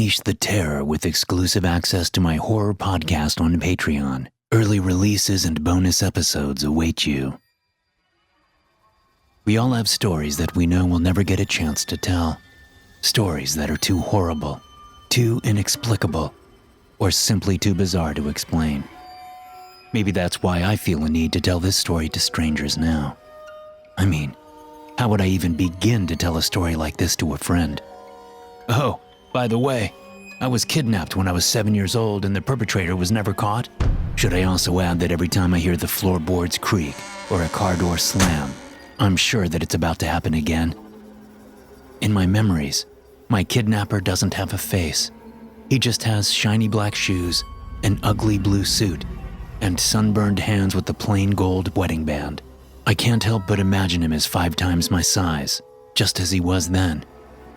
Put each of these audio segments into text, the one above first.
Unleash the terror with exclusive access to my horror podcast on Patreon. Early releases and bonus episodes await you. We all have stories that we know we'll never get a chance to tell. Stories that are too horrible, too inexplicable, or simply too bizarre to explain. Maybe that's why I feel a need to tell this story to strangers now. I mean, how would I even begin to tell a story like this to a friend? Oh, by the way, I was kidnapped when I was 7 years old and the perpetrator was never caught. Should I also add that every time I hear the floorboards creak or a car door slam, I'm sure that it's about to happen again. In my memories, my kidnapper doesn't have a face. He just has shiny black shoes, an ugly blue suit, and sunburned hands with the plain gold wedding band. I can't help but imagine him as 5 times my size, just as he was then.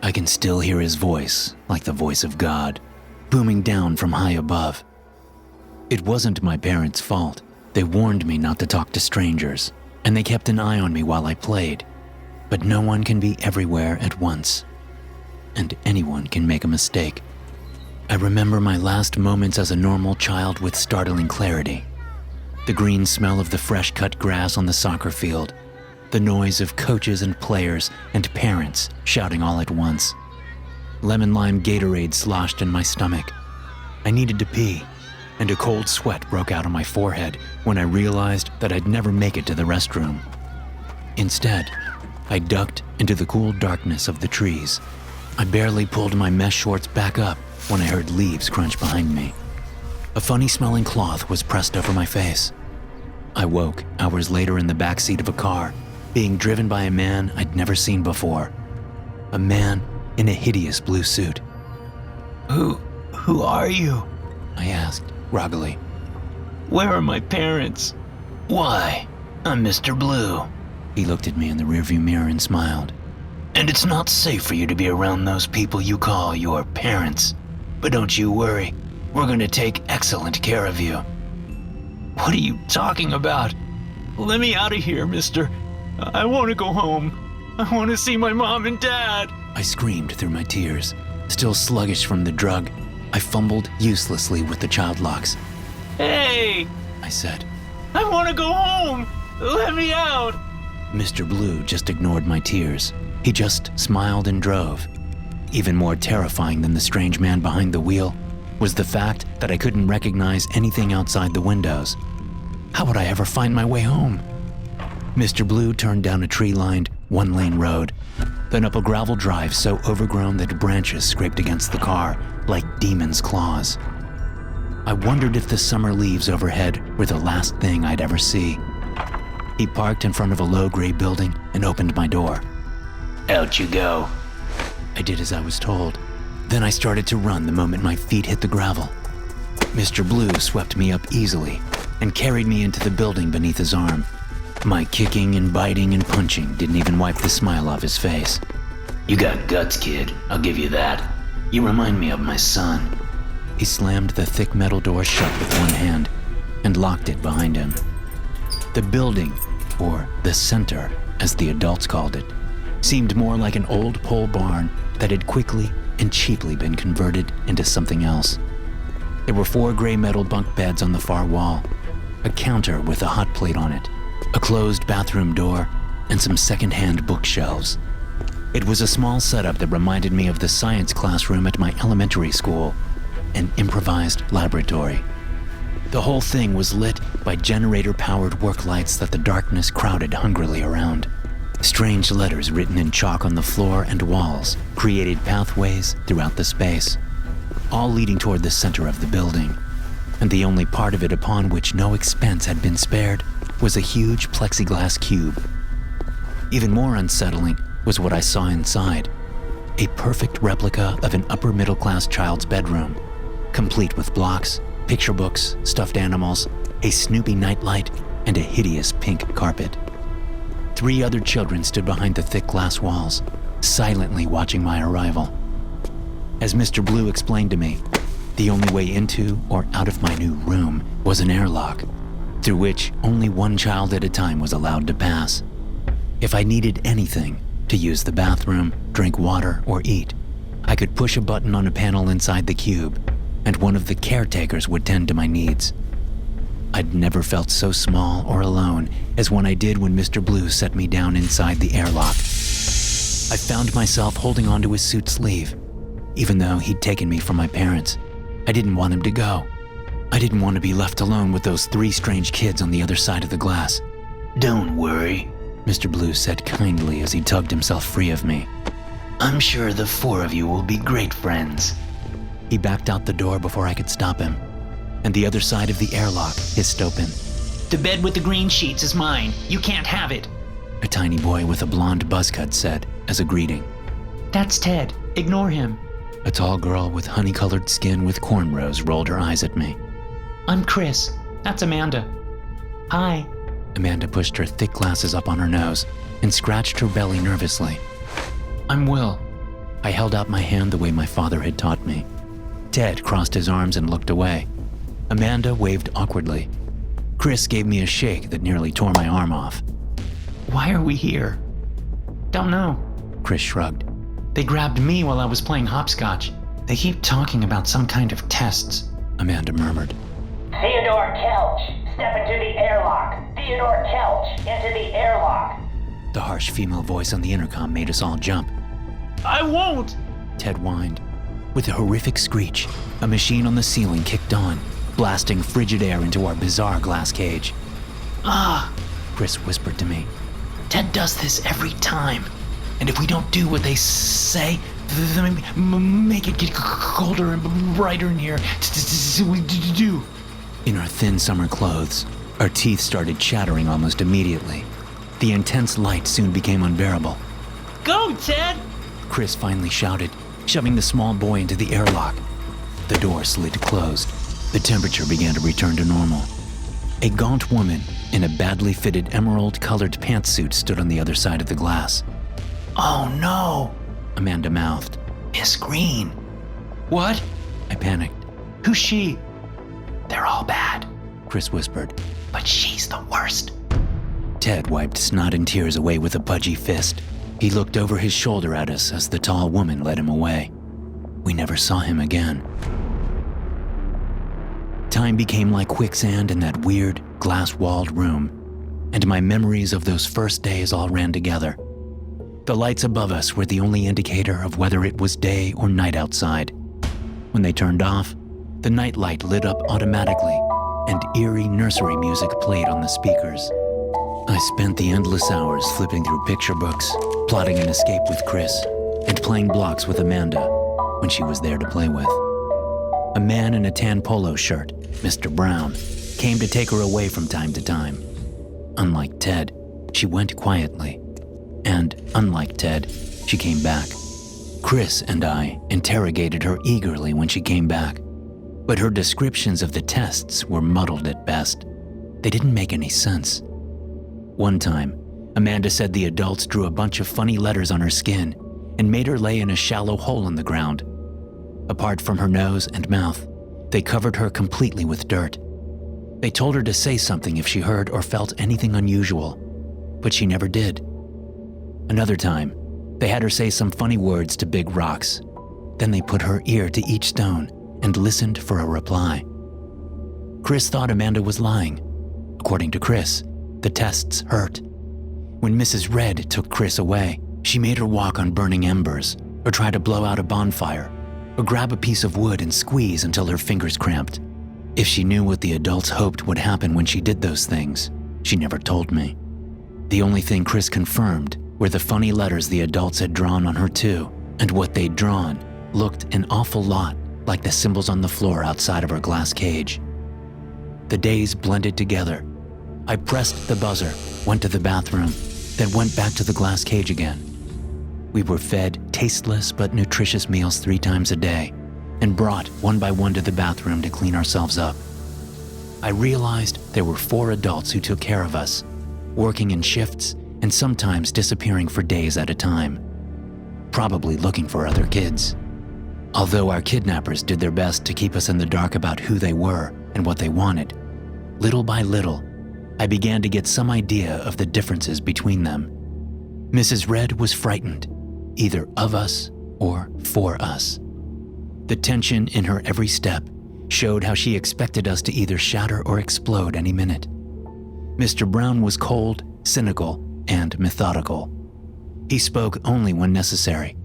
I can still hear his voice, like the voice of God, booming down from high above. It wasn't my parents' fault. They warned me not to talk to strangers, and they kept an eye on me while I played. But no one can be everywhere at once, and anyone can make a mistake. I remember my last moments as a normal child with startling clarity. The green smell of the fresh-cut grass on the soccer field, the noise of coaches and players and parents shouting all at once. Lemon-lime Gatorade sloshed in my stomach. I needed to pee, and a cold sweat broke out on my forehead when I realized that I'd never make it to the restroom. Instead, I ducked into the cool darkness of the trees. I barely pulled my mesh shorts back up when I heard leaves crunch behind me. A funny-smelling cloth was pressed over my face. I woke hours later in the backseat of a car, being driven by a man I'd never seen before. A man in a hideous blue suit. Who are you? I asked, groggily. Where are my parents? Why, I'm Mr. Blue. He looked at me in the rearview mirror and smiled. And it's not safe for you to be around those people you call your parents. But don't you worry, we're gonna take excellent care of you. What are you talking about? Let me out of here, mister. I want to go home. I want to see my mom and dad. I screamed through my tears. Still sluggish from the drug, I fumbled uselessly with the child locks. Hey, I said. I want to go home. Let me out. Mr. Blue just ignored my tears. He just smiled and drove. Even more terrifying than the strange man behind the wheel was the fact that I couldn't recognize anything outside the windows. How would I ever find my way home? Mr. Blue turned down a tree-lined, one-lane road, then up a gravel drive so overgrown that branches scraped against the car like demons' claws. I wondered if the summer leaves overhead were the last thing I'd ever see. He parked in front of a low gray building and opened my door. Out you go. I did as I was told. Then I started to run the moment my feet hit the gravel. Mr. Blue swept me up easily and carried me into the building beneath his arm. My kicking and biting and punching didn't even wipe the smile off his face. You got guts, kid. I'll give you that. You remind me of my son. He slammed the thick metal door shut with one hand and locked it behind him. The building, or the center, as the adults called it, seemed more like an old pole barn that had quickly and cheaply been converted into something else. There were 4 gray metal bunk beds on the far wall, a counter with a hot plate on it, a closed bathroom door, and some second-hand bookshelves. It was a small setup that reminded me of the science classroom at my elementary school, an improvised laboratory. The whole thing was lit by generator-powered work lights that the darkness crowded hungrily around. Strange letters written in chalk on the floor and walls created pathways throughout the space, all leading toward the center of the building. And the only part of it upon which no expense had been spared was a huge plexiglass cube. Even more unsettling was what I saw inside. A perfect replica of an upper-middle-class child's bedroom, complete with blocks, picture books, stuffed animals, a Snoopy nightlight, and a hideous pink carpet. 3 other children stood behind the thick glass walls, silently watching my arrival. As Mr. Blue explained to me, the only way into or out of my new room was an airlock, through which only one child at a time was allowed to pass. If I needed anything, to use the bathroom, drink water, or eat, I could push a button on a panel inside the cube, and one of the caretakers would tend to my needs. I'd never felt so small or alone as when I did when Mr. Blue set me down inside the airlock. I found myself holding onto his suit sleeve. Even though he'd taken me from my parents, I didn't want him to go. I didn't want to be left alone with those 3 strange kids on the other side of the glass. Don't worry, Mr. Blue said kindly as he tugged himself free of me. I'm sure the 4 of you will be great friends. He backed out the door before I could stop him, and the other side of the airlock hissed open. The bed with the green sheets is mine. You can't have it. A tiny boy with a blonde buzz cut said as a greeting. That's Ted. Ignore him. A tall girl with honey-colored skin with cornrows rolled her eyes at me. I'm Chris. That's Amanda. Hi. Amanda pushed her thick glasses up on her nose and scratched her belly nervously. I'm Will. I held out my hand the way my father had taught me. Ted crossed his arms and looked away. Amanda waved awkwardly. Chris gave me a shake that nearly tore my arm off. Why are we here? Don't know. Chris shrugged. They grabbed me while I was playing hopscotch. They keep talking about some kind of tests. Amanda murmured. Theodore Kelch, step into the airlock. Theodore Kelch, into the airlock. The harsh female voice on the intercom made us all jump. I won't! Ted whined. With a horrific screech, a machine on the ceiling kicked on, blasting frigid air into our bizarre glass cage. Ah, Chris whispered to me. Ted does this every time. And if we don't do what they say, they make it get colder and brighter in here. We do. In our thin summer clothes, our teeth started chattering almost immediately. The intense light soon became unbearable. Go, Ted! Chris finally shouted, shoving the small boy into the airlock. The door slid closed. The temperature began to return to normal. A gaunt woman in a badly fitted emerald-colored pantsuit stood on the other side of the glass. Oh no, Amanda mouthed. Miss Green. What? I panicked. Who's she? They're all bad, Chris whispered. but she's the worst. Ted wiped snot and tears away with a pudgy fist. He looked over his shoulder at us as the tall woman led him away. We never saw him again. Time became like quicksand in that weird, glass-walled room, and my memories of those first days all ran together. The lights above us were the only indicator of whether it was day or night outside. When they turned off, the nightlight lit up automatically, and eerie nursery music played on the speakers. I spent the endless hours flipping through picture books, plotting an escape with Chris, and playing blocks with Amanda when she was there to play with. A man in a tan polo shirt, Mr. Brown, came to take her away from time to time. Unlike Ted, she went quietly. And, unlike Ted, she came back. Chris and I interrogated her eagerly when she came back, but her descriptions of the tests were muddled at best. They didn't make any sense. One time, Amanda said the adults drew a bunch of funny letters on her skin and made her lay in a shallow hole in the ground. Apart from her nose and mouth, they covered her completely with dirt. They told her to say something if she heard or felt anything unusual, but she never did. Another time, they had her say some funny words to big rocks. Then they put her ear to each stone and listened for a reply. Chris thought Amanda was lying. According to Chris, the tests hurt. When Mrs. Red took Chris away, she made her walk on burning embers, or try to blow out a bonfire, or grab a piece of wood and squeeze until her fingers cramped. If she knew what the adults hoped would happen when she did those things, she never told me. The only thing Chris confirmed were the funny letters the adults had drawn on her too, and what they'd drawn looked an awful lot like the symbols on the floor outside of her glass cage. The days blended together. I pressed the buzzer, went to the bathroom, then went back to the glass cage again. We were fed tasteless but nutritious meals 3 times a day, and brought one by one to the bathroom to clean ourselves up. I realized there were 4 adults who took care of us, working in shifts and sometimes disappearing for days at a time, probably looking for other kids. Although our kidnappers did their best to keep us in the dark about who they were and what they wanted, little by little, I began to get some idea of the differences between them. Mrs. Red was frightened, either of us or for us. The tension in her every step showed how she expected us to either shatter or explode any minute. Mr. Brown was cold, cynical, and methodical. He spoke only when necessary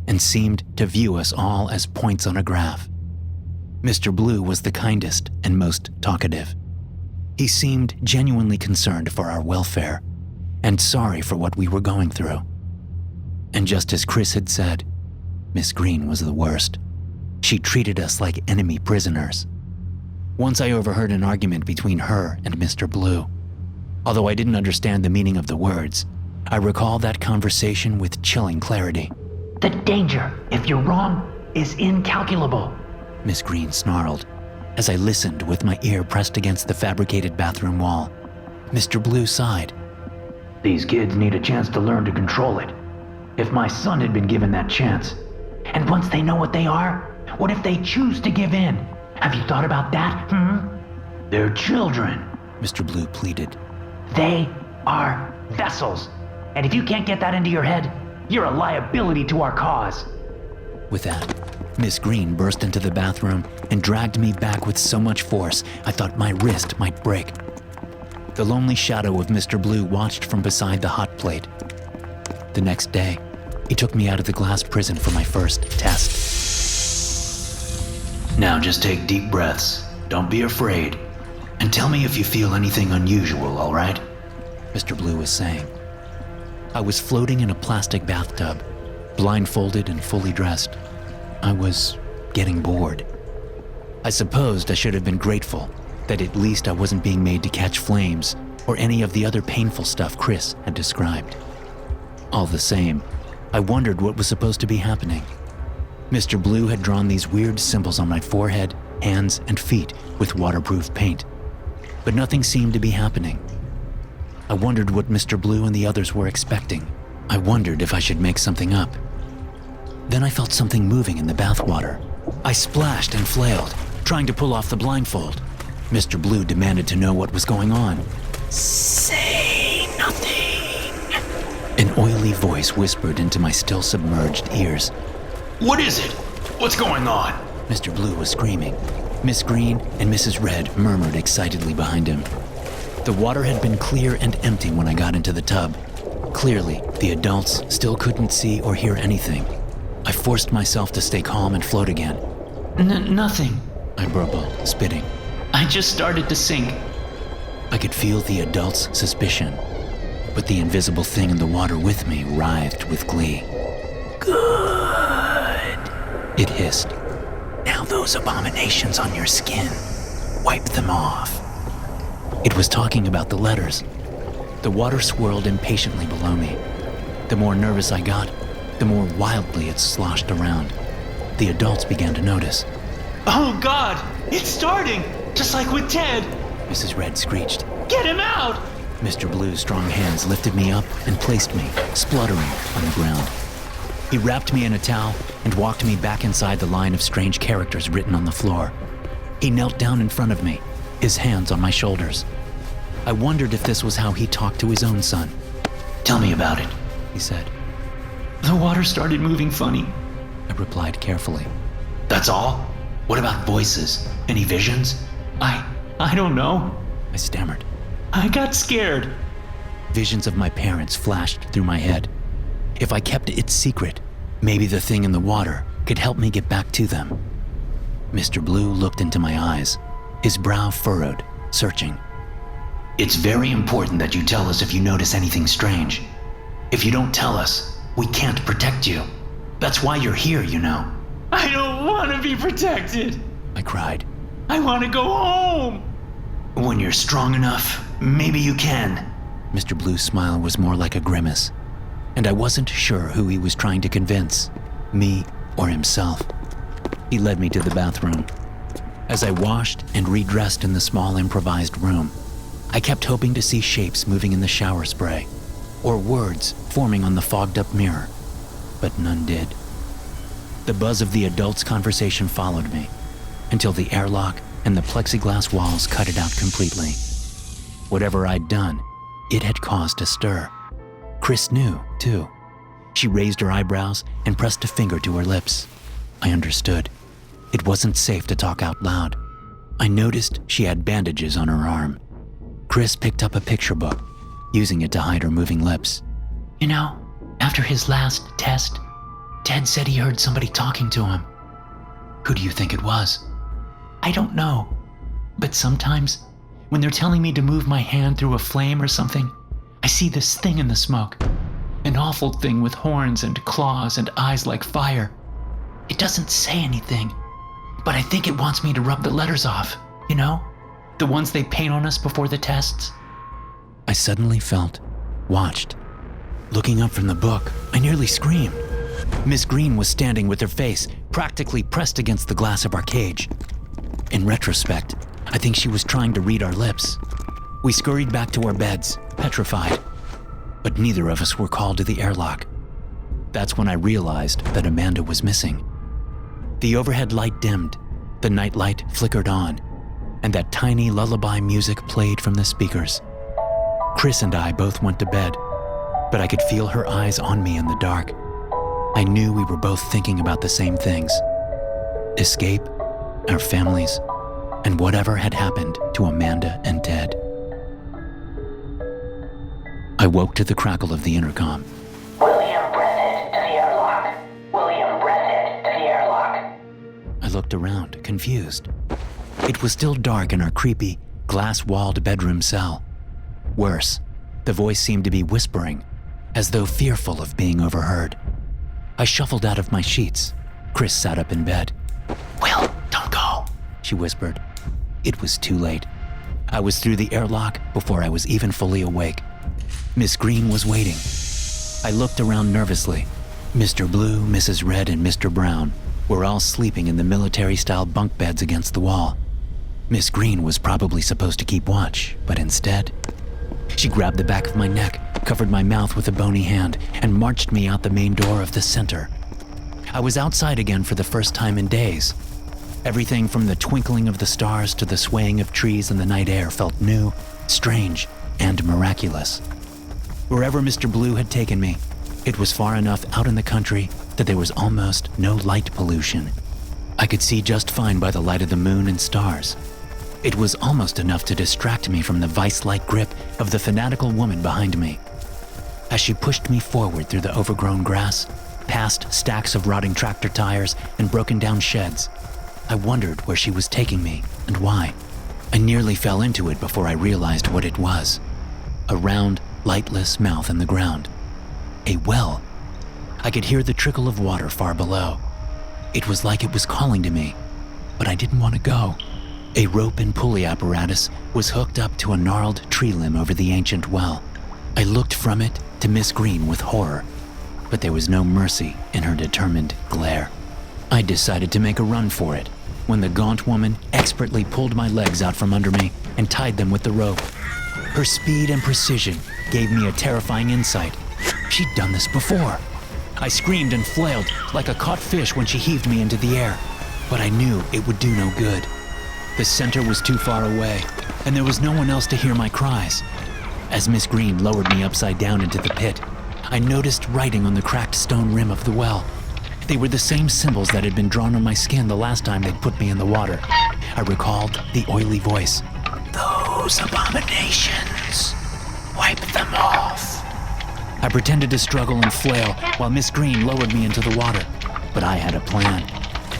and seemed to view us all as points on a graph. Mr. Blue was the kindest and most talkative. He seemed genuinely concerned for our welfare and sorry for what we were going through. And just as Chris had said, Miss Green was the worst. She treated us like enemy prisoners. Once I overheard an argument between her and Mr. Blue. Although I didn't understand the meaning of the words, I recall that conversation with chilling clarity. The danger, if you're wrong, is incalculable. Miss Green snarled as I listened with my ear pressed against the fabricated bathroom wall. Mr. Blue sighed. These kids need a chance to learn to control it. If my son had been given that chance, and once they know what they are, what if they choose to give in? Have you thought about that, They're children. Mr. Blue pleaded. They are vessels. And if you can't get that into your head, you're a liability to our cause. With that, Miss Green burst into the bathroom and dragged me back with so much force I thought my wrist might break. The lonely shadow of Mr. Blue watched from beside the hot plate. The next day, he took me out of the glass prison for my first test. Now just take deep breaths. Don't be afraid. And tell me if you feel anything unusual, all right? Mr. Blue was saying. I was floating in a plastic bathtub, blindfolded and fully dressed. I was getting bored. I supposed I should have been grateful that at least I wasn't being made to catch flames or any of the other painful stuff Chris had described. All the same, I wondered what was supposed to be happening. Mr. Blue had drawn these weird symbols on my forehead, hands, and feet with waterproof paint, but nothing seemed to be happening. I wondered what Mr. Blue and the others were expecting. I wondered if I should make something up. Then I felt something moving in the bathwater. I splashed and flailed, trying to pull off the blindfold. Mr. Blue demanded to know what was going on. Say nothing. An oily voice whispered into my still submerged ears. What is it? What's going on? Mr. Blue was screaming. Miss Green and Mrs. Red murmured excitedly behind him. The water had been clear and empty when I got into the tub. Clearly, the adults still couldn't see or hear anything. I forced myself to stay calm and float again. Nothing. I burbled, spitting. I just started to sink. I could feel the adults' suspicion, but the invisible thing in the water with me writhed with glee. Good. It hissed. Now those abominations on your skin, wipe them off. It was talking about the letters. The water swirled impatiently below me. The more nervous I got, the more wildly it sloshed around. The adults began to notice. Oh God, it's starting, just like with Ted. Mrs. Red screeched. Get him out! Mr. Blue's strong hands lifted me up and placed me, spluttering, on the ground. He wrapped me in a towel and walked me back inside the line of strange characters written on the floor. He knelt down in front of me, his hands on my shoulders. I wondered if this was how he talked to his own son. Tell me about it, he said. The water started moving funny. I replied carefully. That's all? What about voices? Any visions? I don't know. I stammered. I got scared. Visions of my parents flashed through my head. If I kept it secret, maybe the thing in the water could help me get back to them. Mr. Blue looked into my eyes, his brow furrowed, searching. It's very important that you tell us if you notice anything strange. If you don't tell us, we can't protect you. That's why you're here, you know. I don't want to be protected. I cried. I want to go home. When you're strong enough, maybe you can. Mr. Blue's smile was more like a grimace, and I wasn't sure who he was trying to convince, me or himself. He led me to the bathroom. As I washed and redressed in the small improvised room, I kept hoping to see shapes moving in the shower spray, or words forming on the fogged-up mirror, but none did. The buzz of the adults' conversation followed me, until the airlock and the plexiglass walls cut it out completely. Whatever I'd done, it had caused a stir. Chris knew, too. She raised her eyebrows and pressed a finger to her lips. I understood. It wasn't safe to talk out loud. I noticed she had bandages on her arm. Chris picked up a picture book, using it to hide her moving lips. You know, after his last test, Ted said he heard somebody talking to him. Who do you think it was? I don't know, but sometimes when they're telling me to move my hand through a flame or something, I see this thing in the smoke. An awful thing with horns and claws and eyes like fire. It doesn't say anything, but I think it wants me to rub the letters off, you know? The ones they paint on us before the tests. I suddenly felt watched. Looking up from the book, I nearly screamed. Miss Green was standing with her face practically pressed against the glass of our cage. In retrospect, I think she was trying to read our lips. We scurried back to our beds, petrified. But neither of us were called to the airlock. That's when I realized that Amanda was missing. The overhead light dimmed, the night light flickered on, and that tiny lullaby music played from the speakers. Chris and I both went to bed, but I could feel her eyes on me in the dark. I knew we were both thinking about the same things. Escape, our families, and whatever had happened to Amanda and Ted. I woke to the crackle of the intercom. William, press it to the airlock. William, press it to the airlock. I looked around, confused. It was still dark in our creepy, glass-walled bedroom cell. Worse, the voice seemed to be whispering, as though fearful of being overheard. I shuffled out of my sheets. Chris sat up in bed. Will, don't go, she whispered. It was too late. I was through the airlock before I was even fully awake. Miss Green was waiting. I looked around nervously. Mr. Blue, Mrs. Red, and Mr. Brown were all sleeping in the military-style bunk beds against the wall. Miss Green was probably supposed to keep watch, but instead, she grabbed the back of my neck, covered my mouth with a bony hand, and marched me out the main door of the center. I was outside again for the first time in days. Everything from the twinkling of the stars to the swaying of trees in the night air felt new, strange, and miraculous. Wherever Mr. Blue had taken me, it was far enough out in the country that there was almost no light pollution. I could see just fine by the light of the moon and stars. It was almost enough to distract me from the vice-like grip of the fanatical woman behind me. As she pushed me forward through the overgrown grass, past stacks of rotting tractor tires and broken-down sheds, I wondered where she was taking me and why. I nearly fell into it before I realized what it was. A round, lightless mouth in the ground. A well. I could hear the trickle of water far below. It was like it was calling to me, but I didn't want to go. A rope and pulley apparatus was hooked up to a gnarled tree limb over the ancient well. I looked from it to Miss Green with horror, but there was no mercy in her determined glare. I decided to make a run for it when the gaunt woman expertly pulled my legs out from under me and tied them with the rope. Her speed and precision gave me a terrifying insight. She'd done this before. I screamed and flailed like a caught fish when she heaved me into the air, but I knew it would do no good. The center was too far away, and there was no one else to hear my cries. As Miss Green lowered me upside down into the pit, I noticed writing on the cracked stone rim of the well. They were the same symbols that had been drawn on my skin the last time they'd put me in the water. I recalled the oily voice. Those abominations. Wipe them off. I pretended to struggle and flail while Miss Green lowered me into the water, but I had a plan.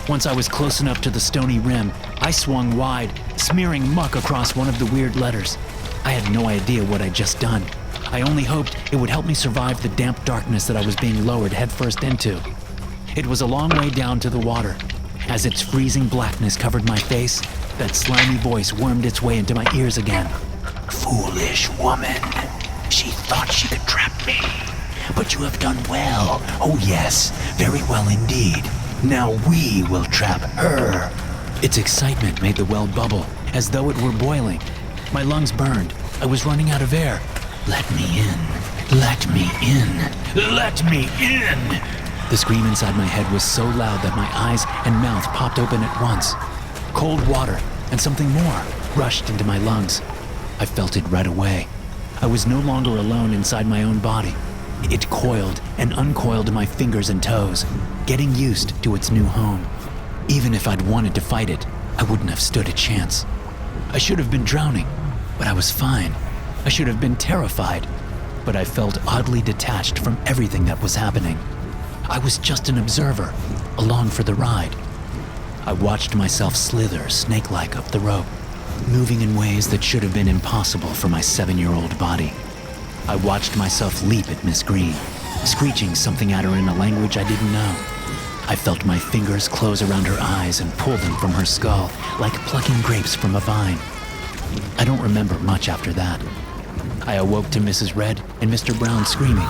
Once I was close enough to the stony rim, I swung wide, smearing muck across one of the weird letters. I had no idea what I'd just done. I only hoped it would help me survive the damp darkness that I was being lowered headfirst into. It was a long way down to the water. As its freezing blackness covered my face, that slimy voice wormed its way into my ears again. Foolish woman. She thought she could trap me. But you have done well. Oh yes, very well indeed. Now we will trap her. Its excitement made the well bubble, as though it were boiling. My lungs burned. I was running out of air. Let me in. Let me in. Let me in. The scream inside my head was so loud that my eyes and mouth popped open at once. Cold water and something more rushed into my lungs. I felt it right away. I was no longer alone inside my own body. It coiled and uncoiled my fingers and toes, getting used to its new home. Even if I'd wanted to fight it, I wouldn't have stood a chance. I should have been drowning, but I was fine. I should have been terrified, but I felt oddly detached from everything that was happening. I was just an observer, along for the ride. I watched myself slither snake-like up the rope, moving in ways that should have been impossible for my 7-year-old body. I watched myself leap at Miss Green, screeching something at her in a language I didn't know. I felt my fingers close around her eyes and pull them from her skull, like plucking grapes from a vine. I don't remember much after that. I awoke to Mrs. Red and Mr. Brown screaming.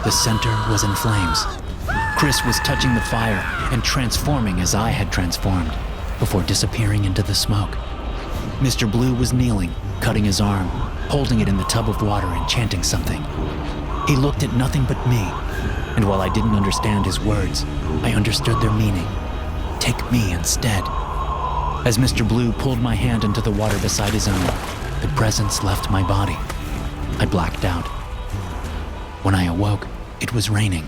The center was in flames. Chris was touching the fire and transforming as I had transformed, before disappearing into the smoke. Mr. Blue was kneeling, cutting his arm, holding it in the tub of water and chanting something. He looked at nothing but me, and while I didn't understand his words, I understood their meaning. Take me instead. As Mr. Blue pulled my hand into the water beside his own, the presence left my body. I blacked out. When I awoke, it was raining.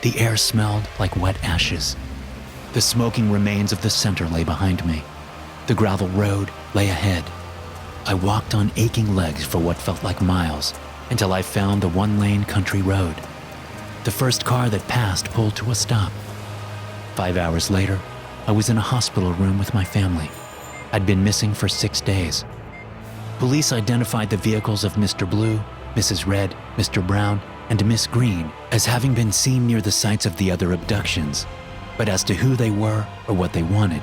The air smelled like wet ashes. The smoking remains of the center lay behind me. The gravel road lay ahead. I walked on aching legs for what felt like miles until I found the one-lane country road. The first car that passed pulled to a stop. 5 hours later, I was in a hospital room with my family. I'd been missing for 6 days. Police identified the vehicles of Mr. Blue, Mrs. Red, Mr. Brown, and Miss Green as having been seen near the sites of the other abductions. But as to who they were or what they wanted,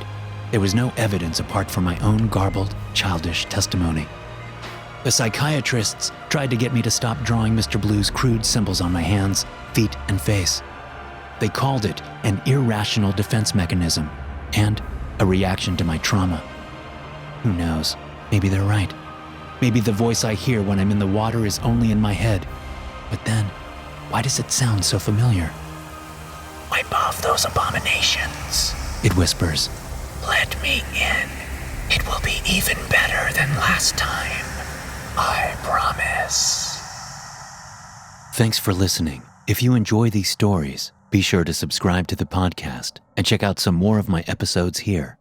there was no evidence apart from my own garbled, childish testimony. The psychiatrists tried to get me to stop drawing Mr. Blue's crude symbols on my hands, feet, and face. They called it an irrational defense mechanism and a reaction to my trauma. Who knows? Maybe they're right. Maybe the voice I hear when I'm in the water is only in my head. But then, why does it sound so familiar? Wipe off those abominations. It whispers. Let me in. It will be even better than last time. I promise. Thanks for listening. If you enjoy these stories, be sure to subscribe to the podcast and check out some more of my episodes here.